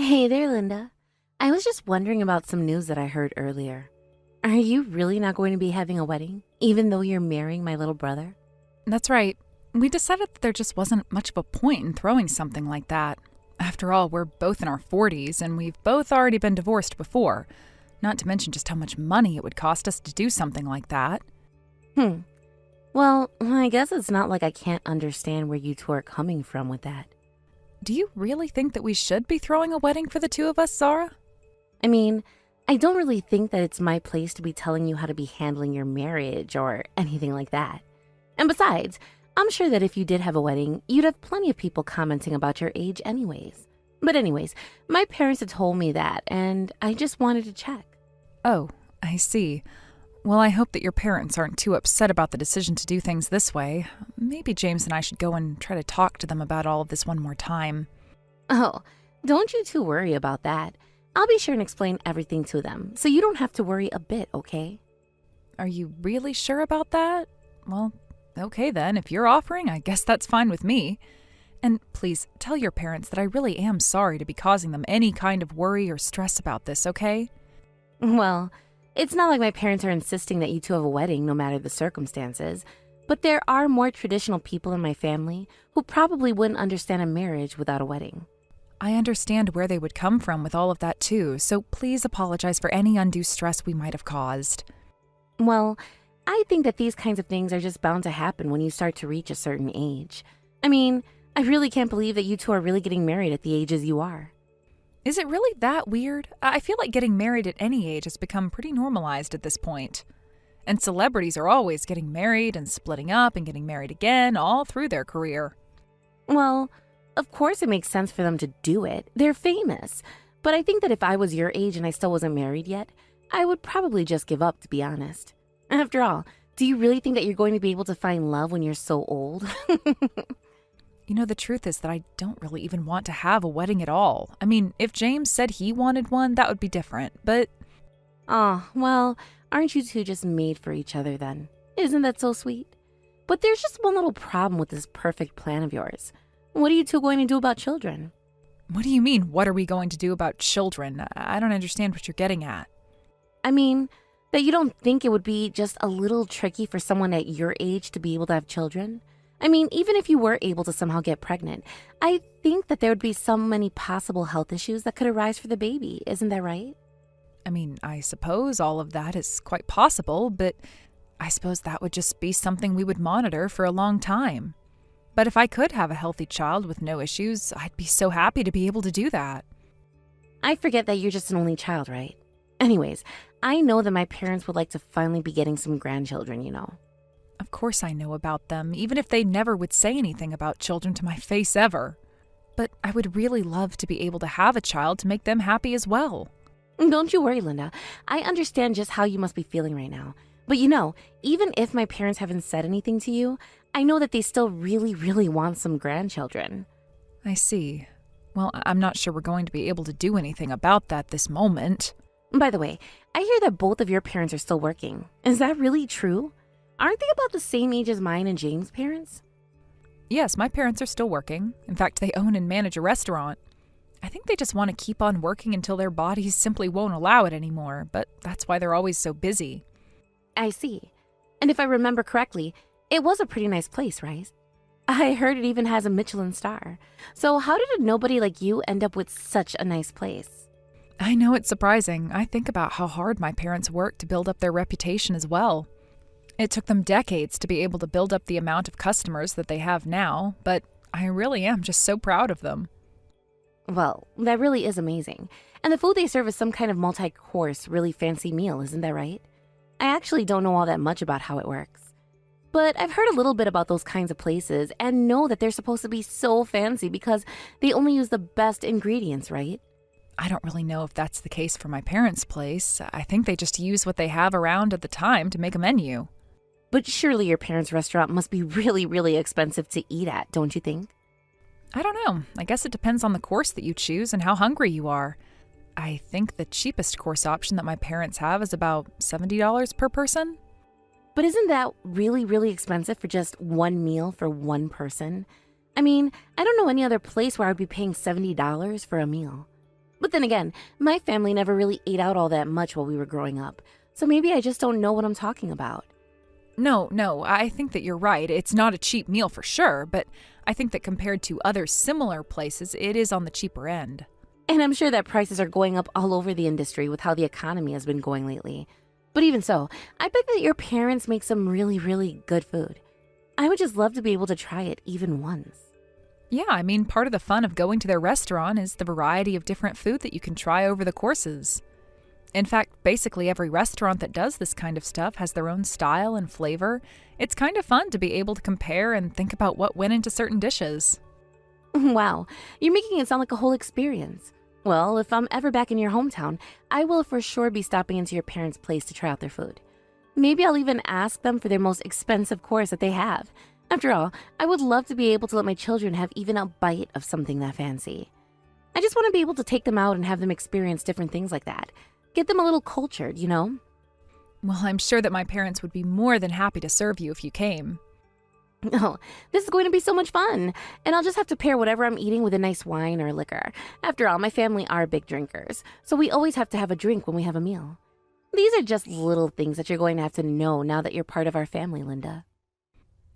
Hey there, Linda. I was just wondering about some news that I heard earlier. Are you really not going to be having a wedding, even though you're marrying my little brother? That's right. We decided that there just wasn't much of a point in throwing something like that. After all, we're both in our 40s and we've both already been divorced before. Not to mention just how much money it would cost us to do something like that. Hmm. Well, I guess it's not like I can't understand where you two are coming from with that. Do you really think that we should be throwing a wedding for the two of us, Zara? I mean, I don't really think that it's my place to be telling you how to be handling your marriage or anything like that. And besides, I'm sure that if you did have a wedding, you'd have plenty of people commenting about your age anyways. But anyways, my parents had told me that, and I just wanted to check. Oh, I see. Well, I hope that your parents aren't too upset about the decision to do things this way. Maybe James and I should go and try to talk to them about all of this one more time. Oh, don't you two worry about that. I'll be sure and explain everything to them, so you don't have to worry a bit, okay? Are you really sure about that? Well, okay then. If you're offering, I guess that's fine with me. And please, tell your parents that I really am sorry to be causing them any kind of worry or stress about this, okay? Well, it's not like my parents are insisting that you two have a wedding no matter the circumstances, but there are more traditional people in my family who probably wouldn't understand a marriage without a wedding. I understand where they would come from with all of that too, so please apologize for any undue stress we might have caused. Well, I think that these kinds of things are just bound to happen when you start to reach a certain age. I mean, I really can't believe that you two are really getting married at the ages you are. Is it really that weird? I feel like getting married at any age has become pretty normalized at this point. And celebrities are always getting married and splitting up and getting married again all through their career. Well, of course it makes sense for them to do it. They're famous. But I think that if I was your age and I still wasn't married yet, I would probably just give up, to be honest. After all, do you really think that you're going to be able to find love when you're so old? You know, the truth is that I don't really even want to have a wedding at all. I mean, if James said he wanted one, that would be different, but... Oh, well, aren't you two just made for each other then? Isn't that so sweet? But there's just one little problem with this perfect plan of yours. What are you two going to do about children? What do you mean, what are we going to do about children? I don't understand what you're getting at. I mean, that you don't think it would be just a little tricky for someone at your age to be able to have children? I mean, even if you were able to somehow get pregnant, I think that there would be so many possible health issues that could arise for the baby. Isn't that right? I mean, I suppose all of that is quite possible, but I suppose that would just be something we would monitor for a long time. But if I could have a healthy child with no issues, I'd be so happy to be able to do that. I forget that you're just an only child, right? Anyways, I know that my parents would like to finally be getting some grandchildren, you know. Of course I know about them, even if they never would say anything about children to my face ever. But I would really love to be able to have a child to make them happy as well. Don't you worry, Linda. I understand just how you must be feeling right now. But you know, even if my parents haven't said anything to you, I know that they still really, really want some grandchildren. I see. Well, I'm not sure we're going to be able to do anything about that this moment. By the way, I hear that both of your parents are still working. Is that really true? Aren't they about the same age as mine and James' parents? Yes, my parents are still working. In fact, they own and manage a restaurant. I think they just want to keep on working until their bodies simply won't allow it anymore, but that's why they're always so busy. I see. And if I remember correctly, it was a pretty nice place, right? I heard it even has a Michelin star. So how did a nobody like you end up with such a nice place? I know it's surprising. I think about how hard my parents worked to build up their reputation as well. It took them decades to be able to build up the amount of customers that they have now, but I really am just so proud of them. Well, that really is amazing. And the food they serve is some kind of multi-course, really fancy meal, isn't that right? I actually don't know all that much about how it works. But I've heard a little bit about those kinds of places and know that they're supposed to be so fancy because they only use the best ingredients, right? I don't really know if that's the case for my parents' place. I think they just use what they have around at the time to make a menu. But surely your parents' restaurant must be really, really expensive to eat at, don't you think? I don't know. I guess it depends on the course that you choose and how hungry you are. I think the cheapest course option that my parents have is about $70 per person. But isn't that really, really expensive for just one meal for one person? I mean, I don't know any other place where I'd be paying $70 for a meal. But then again, my family never really ate out all that much while we were growing up, so maybe I just don't know what I'm talking about. No, I think that you're right. It's not a cheap meal for sure, but I think that compared to other similar places, it is on the cheaper end. And I'm sure that prices are going up all over the industry with how the economy has been going lately. But even so, I bet that your parents make some really, really good food. I would just love to be able to try it even once. Yeah, I mean, part of the fun of going to their restaurant is the variety of different food that you can try over the courses. In fact, basically every restaurant that does this kind of stuff has their own style and flavor. It's kind of fun to be able to compare and think about what went into certain dishes. Wow, you're making it sound like a whole experience. Well, if I'm ever back in your hometown, I will for sure be stopping into your parents' place to try out their food. Maybe I'll even ask them for their most expensive course that they have. After all, I would love to be able to let my children have even a bite of something that fancy. I just want to be able to take them out and have them experience different things like that. Get them a little cultured, you know? Well, I'm sure that my parents would be more than happy to serve you if you came. Oh, this is going to be so much fun. And I'll just have to pair whatever I'm eating with a nice wine or liquor. After all, my family are big drinkers, so we always have to have a drink when we have a meal. These are just little things that you're going to have to know now that you're part of our family, Linda.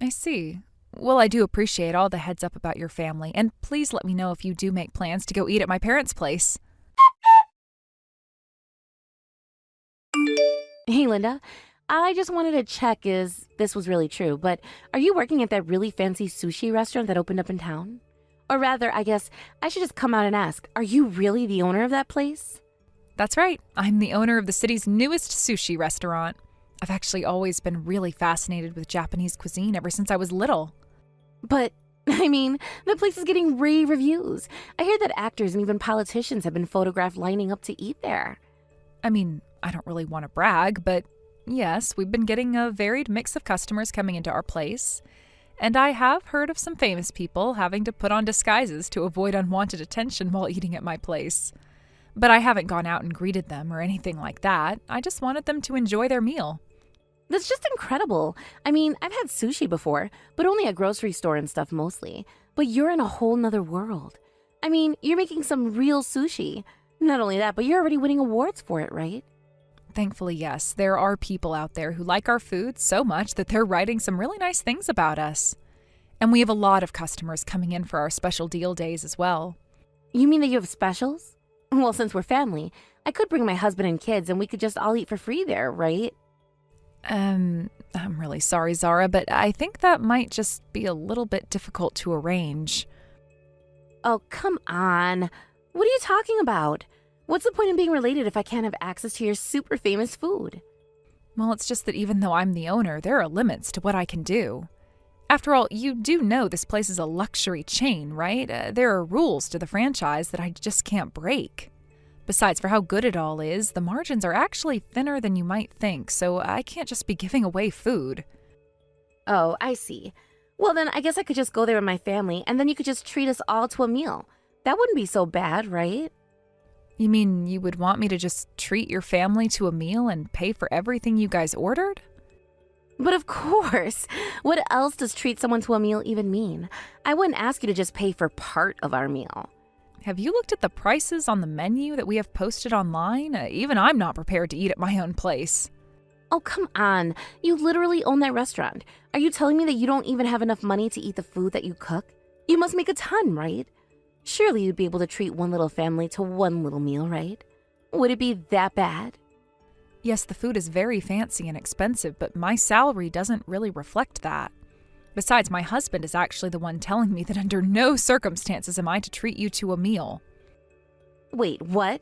I see. Well, I do appreciate all the heads up about your family, and please let me know if you do make plans to go eat at my parents' place. Hey, Linda. I just wanted to check if this was really true, but are you working at that really fancy sushi restaurant that opened up in town? Or rather, I guess I should just come out and ask, are you really the owner of that place? That's right. I'm the owner of the city's newest sushi restaurant. I've actually always been really fascinated with Japanese cuisine ever since I was little. But, the place is getting rave reviews. I hear that actors and even politicians have been photographed lining up to eat there. I don't really want to brag, but yes, we've been getting a varied mix of customers coming into our place. And I have heard of some famous people having to put on disguises to avoid unwanted attention while eating at my place. But I haven't gone out and greeted them or anything like that. I just wanted them to enjoy their meal. That's just incredible. I've had sushi before, but only at grocery store and stuff mostly. But you're in a whole nother world. You're making some real sushi. Not only that, but you're already winning awards for it, right? Thankfully, yes, there are people out there who like our food so much that they're writing some really nice things about us. And we have a lot of customers coming in for our special deal days as well. You mean that you have specials? Well, since we're family, I could bring my husband and kids and we could just all eat for free there, right? I'm really sorry, Zara, but I think that might just be a little bit difficult to arrange. Oh, come on. What are you talking about? What's the point in being related if I can't have access to your super famous food? Well, it's just that even though I'm the owner, there are limits to what I can do. After all, you do know this place is a luxury chain, right? There are rules to the franchise that I just can't break. Besides, for how good it all is, the margins are actually thinner than you might think, so I can't just be giving away food. Oh, I see. Well, then I guess I could just go there with my family, and then you could just treat us all to a meal. That wouldn't be so bad, right? You mean you would want me to just treat your family to a meal and pay for everything you guys ordered? But of course. What else does treat someone to a meal even mean? I wouldn't ask you to just pay for part of our meal. Have you looked at the prices on the menu that we have posted online? Even I'm not prepared to eat at my own place. Oh, come on. You literally own that restaurant. Are you telling me that you don't even have enough money to eat the food that you cook? You must make a ton, right? Surely you'd be able to treat one little family to one little meal, right? Would it be that bad? Yes, the food is very fancy and expensive, but my salary doesn't really reflect that. Besides, my husband is actually the one telling me that under no circumstances am I to treat you to a meal. Wait, what?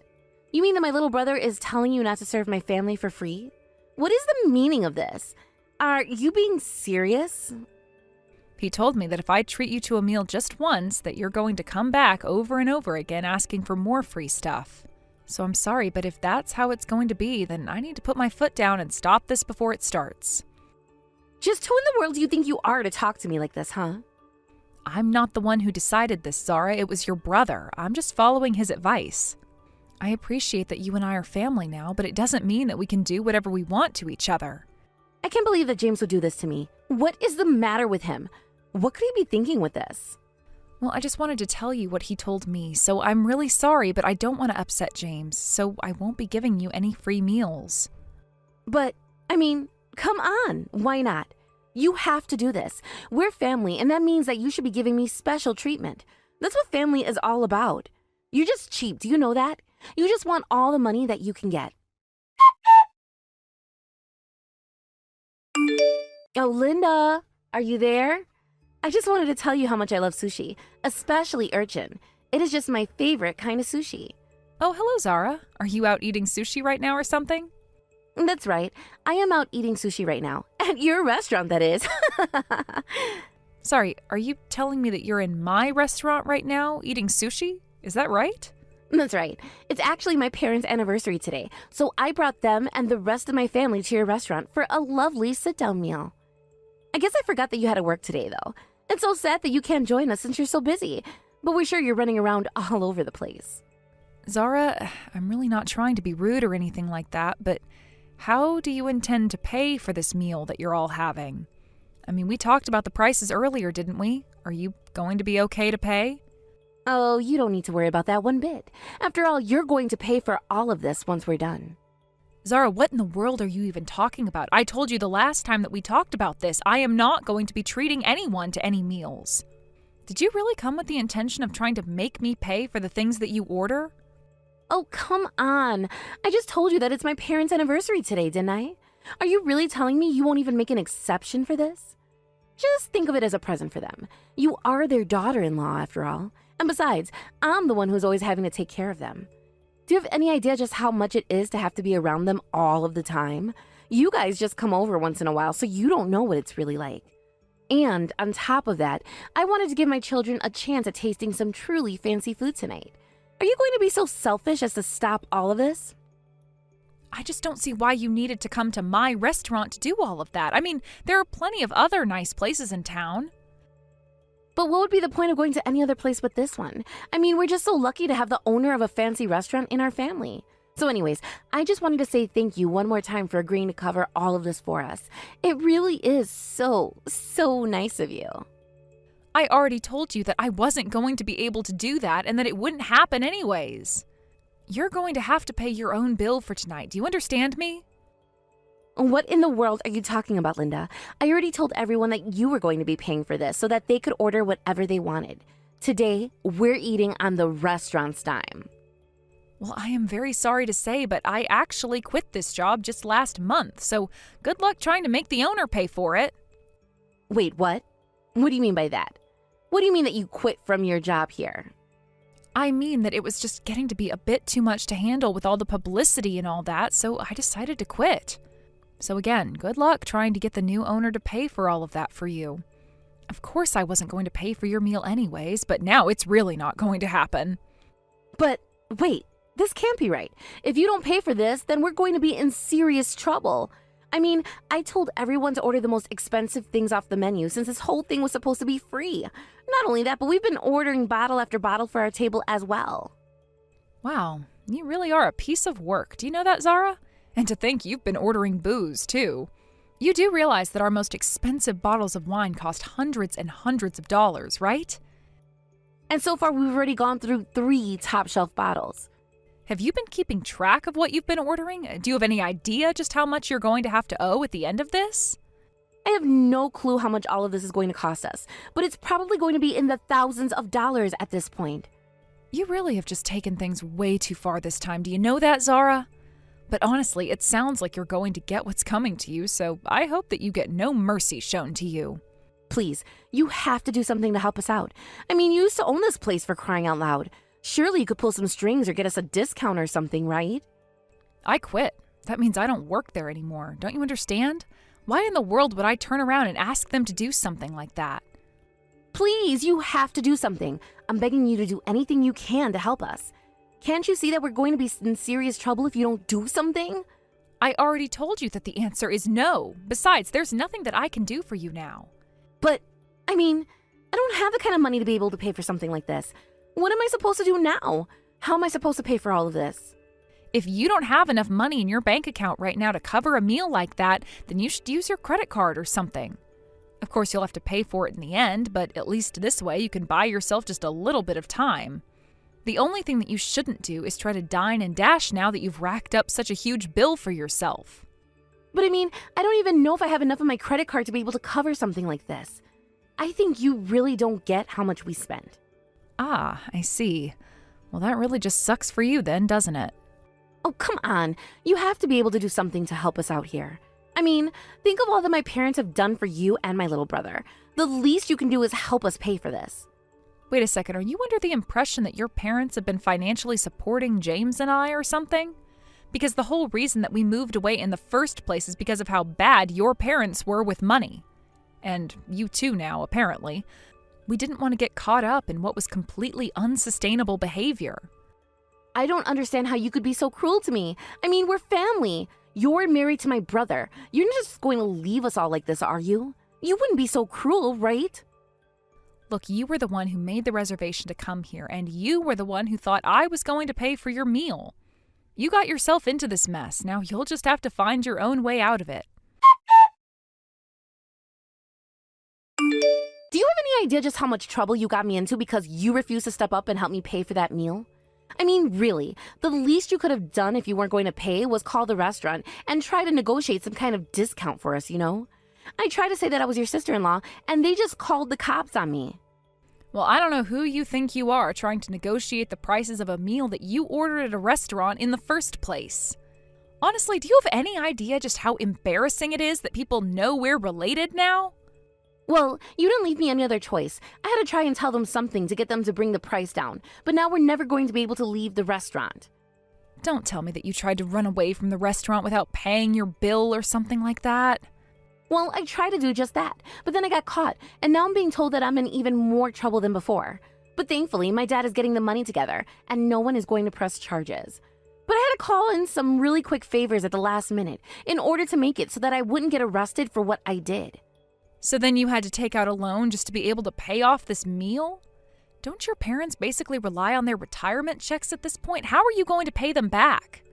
You mean that my little brother is telling you not to serve my family for free? What is the meaning of this? Are you being serious? He told me that if I treat you to a meal just once, that you're going to come back over and over again asking for more free stuff. So I'm sorry, but if that's how it's going to be, then I need to put my foot down and stop this before it starts. Just who in the world do you think you are to talk to me like this, huh? I'm not the one who decided this, Zara. It was your brother. I'm just following his advice. I appreciate that you and I are family now, but it doesn't mean that we can do whatever we want to each other. I can't believe that James would do this to me. What is the matter with him? What could he be thinking with this? Well, I just wanted to tell you what he told me, so I'm really sorry, but I don't want to upset James, so I won't be giving you any free meals. But, come on. Why not? You have to do this. We're family, and that means that you should be giving me special treatment. That's what family is all about. You're just cheap. Do you know that? You just want all the money that you can get. Oh, Linda, are you there? I just wanted to tell you how much I love sushi, especially urchin. It is just my favorite kind of sushi. Oh, hello, Zara. Are you out eating sushi right now or something? That's right. I am out eating sushi right now. At your restaurant, that is. Sorry, are you telling me that you're in my restaurant right now eating sushi? Is that right? That's right. It's actually my parents' anniversary today, so I brought them and the rest of my family to your restaurant for a lovely sit-down meal. I guess I forgot that you had to work today, though. It's so sad that you can't join us since you're so busy, but we're sure you're running around all over the place. Zara, I'm really not trying to be rude or anything like that, but how do you intend to pay for this meal that you're all having? We talked about the prices earlier, didn't we? Are you going to be okay to pay? Oh, you don't need to worry about that one bit. After all, you're going to pay for all of this once we're done. Zara, what in the world are you even talking about? I told you the last time that we talked about this, I am not going to be treating anyone to any meals. Did you really come with the intention of trying to make me pay for the things that you order? Oh, come on. I just told you that it's my parents' anniversary today, didn't I? Are you really telling me you won't even make an exception for this? Just think of it as a present for them. You are their daughter-in-law, after all. And besides, I'm the one who's always having to take care of them. Do you have any idea just how much it is to have to be around them all of the time? You guys just come over once in a while, so you don't know what it's really like. And on top of that, I wanted to give my children a chance at tasting some truly fancy food tonight. Are you going to be so selfish as to stop all of this? I just don't see why you needed to come to my restaurant to do all of that. There are plenty of other nice places in town. But what would be the point of going to any other place but this one? We're just so lucky to have the owner of a fancy restaurant in our family. So anyways, I just wanted to say thank you one more time for agreeing to cover all of this for us. It really is so nice of you. I already told you that I wasn't going to be able to do that and that it wouldn't happen anyways. You're going to have to pay your own bill for tonight. Do you understand me? What in the world are you talking about, Linda? I already told everyone that you were going to be paying for this so that they could order whatever they wanted. Today, we're eating on the restaurant's dime. Well, I am very sorry to say, but I actually quit this job just last month, so good luck trying to make the owner pay for it. Wait, what? What do you mean by that? What do you mean that you quit from your job here? I mean that it was just getting to be a bit too much to handle with all the publicity and all that, so I decided to quit. So again, good luck trying to get the new owner to pay for all of that for you. Of course I wasn't going to pay for your meal anyways, but now it's really not going to happen. But wait, this can't be right. If you don't pay for this, then we're going to be in serious trouble. I told everyone to order the most expensive things off the menu since this whole thing was supposed to be free. Not only that, but we've been ordering bottle after bottle for our table as well. Wow, you really are a piece of work. Do you know that, Zara? And to think you've been ordering booze, too. You do realize that our most expensive bottles of wine cost hundreds and hundreds of dollars, right? And so far, we've already gone through 3 top-shelf bottles. Have you been keeping track of what you've been ordering? Do you have any idea just how much you're going to have to owe at the end of this? I have no clue how much all of this is going to cost us, but it's probably going to be in the thousands of dollars at this point. You really have just taken things way too far this time. Do you know that, Zara? But honestly, it sounds like you're going to get what's coming to you, so I hope that you get no mercy shown to you. Please, you have to do something to help us out. You used to own this place, for crying out loud. Surely you could pull some strings or get us a discount or something, right? I quit. That means I don't work there anymore. Don't you understand? Why in the world would I turn around and ask them to do something like that? Please, you have to do something. I'm begging you to do anything you can to help us. Can't you see that we're going to be in serious trouble if you don't do something? I already told you that the answer is no. Besides, there's nothing that I can do for you now. But, I don't have the kind of money to be able to pay for something like this. What am I supposed to do now? How am I supposed to pay for all of this? If you don't have enough money in your bank account right now to cover a meal like that, then you should use your credit card or something. Of course, you'll have to pay for it in the end, but at least this way you can buy yourself just a little bit of time. The only thing that you shouldn't do is try to dine and dash now that you've racked up such a huge bill for yourself. But I mean, I don't even know if I have enough on my credit card to be able to cover something like this. I think you really don't get how much we spend. Ah, I see. Well, that really just sucks for you then, doesn't it? Oh, come on. You have to be able to do something to help us out here. I mean, think of all that my parents have done for you and my little brother. The least you can do is help us pay for this. Wait a second, are you under the impression that your parents have been financially supporting James and I or something? Because the whole reason that we moved away in the first place is because of how bad your parents were with money. And you too now, apparently. We didn't want to get caught up in what was completely unsustainable behavior. I don't understand how you could be so cruel to me. I mean, we're family. You're married to my brother. You're not just going to leave us all like this, are you? You wouldn't be so cruel, right? Look, you were the one who made the reservation to come here, and you were the one who thought I was going to pay for your meal. You got yourself into this mess. Now you'll just have to find your own way out of it. Do you have any idea just how much trouble you got me into because you refused to step up and help me pay for that meal? I mean, really, the least you could have done if you weren't going to pay was call the restaurant and try to negotiate some kind of discount for us, you know? I tried to say that I was your sister-in-law, and they just called the cops on me. Well, I don't know who you think you are trying to negotiate the prices of a meal that you ordered at a restaurant in the first place. Honestly, do you have any idea just how embarrassing it is that people know we're related now? Well, you didn't leave me any other choice. I had to try and tell them something to get them to bring the price down, but now we're never going to be able to leave the restaurant. Don't tell me that you tried to run away from the restaurant without paying your bill or something like that. Well, I tried to do just that, but then I got caught, and now I'm being told that I'm in even more trouble than before. But thankfully, my dad is getting the money together, and no one is going to press charges. But I had to call in some really quick favors at the last minute in order to make it so that I wouldn't get arrested for what I did. So then you had to take out a loan just to be able to pay off this meal? Don't your parents basically rely on their retirement checks at this point? How are you going to pay them back?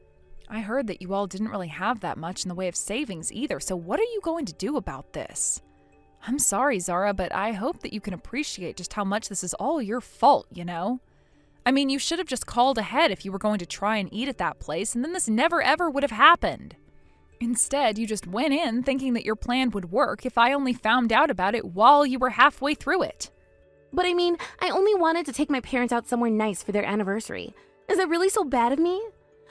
I heard that you all didn't really have that much in the way of savings either, so what are you going to do about this? I'm sorry, Zara, but I hope that you can appreciate just how much this is all your fault, you know? I mean, you should have just called ahead if you were going to try and eat at that place, and then this never ever would have happened. Instead, you just went in thinking that your plan would work if I only found out about it while you were halfway through it. But I mean, I only wanted to take my parents out somewhere nice for their anniversary. Is it really so bad of me?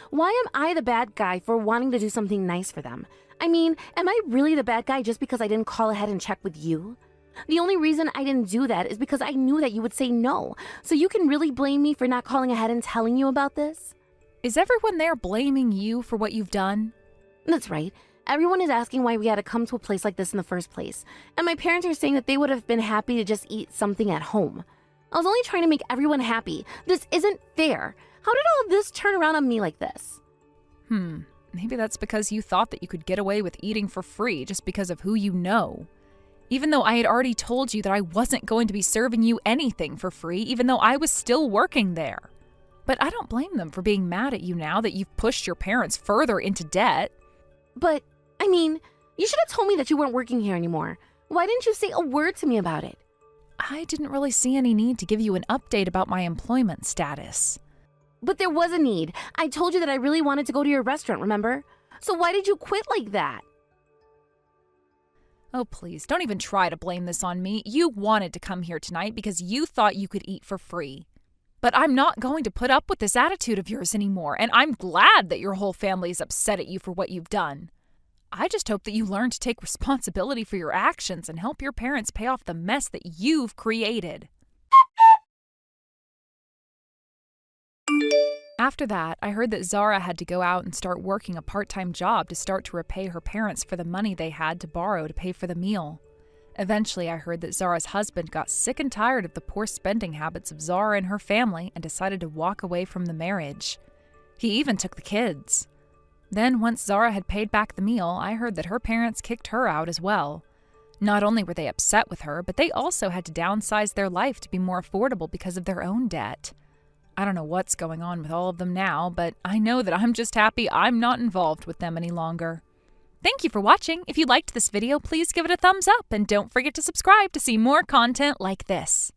Why am I the bad guy for wanting to do something nice for them? I mean, am I really the bad guy just because I didn't call ahead and check with you? The only reason I didn't do that is because I knew that you would say no. So you can really blame me for not calling ahead and telling you about this? Is everyone there blaming you for what you've done? That's right. Everyone is asking why we had to come to a place like this in the first place. And my parents are saying that they would have been happy to just eat something at home. I was only trying to make everyone happy. This isn't fair. How did all of this turn around on me like this? Maybe that's because you thought that you could get away with eating for free just because of who you know. Even though I had already told you that I wasn't going to be serving you anything for free, even though I was still working there. But I don't blame them for being mad at you now that you've pushed your parents further into debt. But, I mean, you should have told me that you weren't working here anymore. Why didn't you say a word to me about it? I didn't really see any need to give you an update about my employment status. But there was a need. I told you that I really wanted to go to your restaurant, remember? So why did you quit like that? Oh, please, don't even try to blame this on me. You wanted to come here tonight because you thought you could eat for free. But I'm not going to put up with this attitude of yours anymore, and I'm glad that your whole family is upset at you for what you've done. I just hope that you learn to take responsibility for your actions and help your parents pay off the mess that you've created. After that, I heard that Zara had to go out and start working a part-time job to start to repay her parents for the money they had to borrow to pay for the meal. Eventually, I heard that Zara's husband got sick and tired of the poor spending habits of Zara and her family and decided to walk away from the marriage. He even took the kids. Then, once Zara had paid back the meal, I heard that her parents kicked her out as well. Not only were they upset with her, but they also had to downsize their life to be more affordable because of their own debt. I don't know what's going on with all of them now, but I know that I'm just happy I'm not involved with them any longer. Thank you for watching. If you liked this video, please give it a thumbs up and don't forget to subscribe to see more content like this.